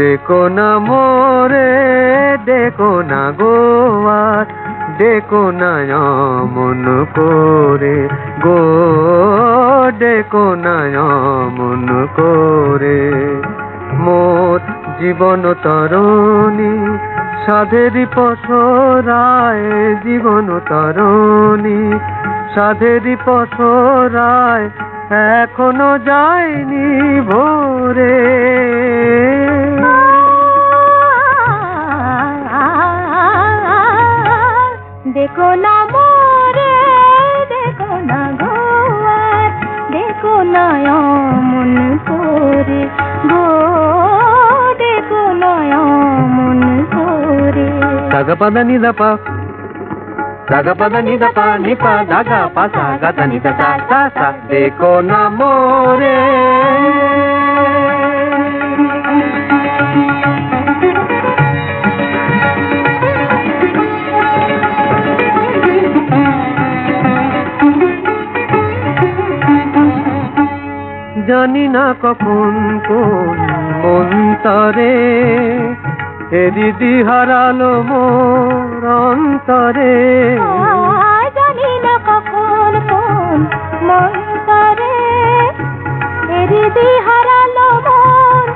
देखो ना मोरे देखो ना गोवार देखो ना मन करे गो देखो ना मन करे मोर जीवन तरणी साधेरी पसराय जीवन तरणी साधेरी पसराय एखोनो जायनी भोरे देखो ना मोरे देखो ना गोवार देखो ना मन करे गो देखो ना मन करे सागा पदा नि दा पा नि पा धागा पा सा गा ता नि दा सा सा देखो ना मोरे জানি না কখন কোন মন্তরে হৃদি হারালো মোর অন্তরে জানি না কখন কোন মন্তরে হৃদি হারালো মোর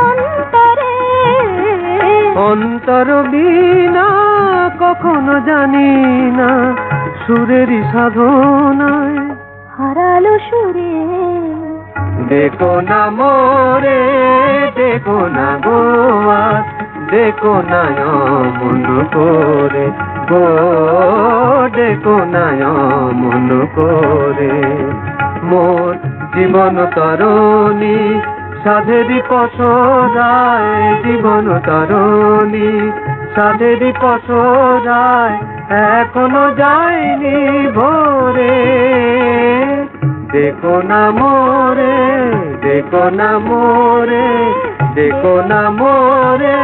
অন্তরে অন্তর বিনা কখনো জানি না সুরেরই সাধনায় হারালো সুরে देखो ना मोरे देखो ना गोवा देखो ना मन करे गो देखो ना मन करे मोर जीवन तरणी साधेरी पसराय जीवन तरणी साधेरी पसराय एखोनो जायनी भोरे देखो ना मोरे देखो ना मोरे देखो ना मोरे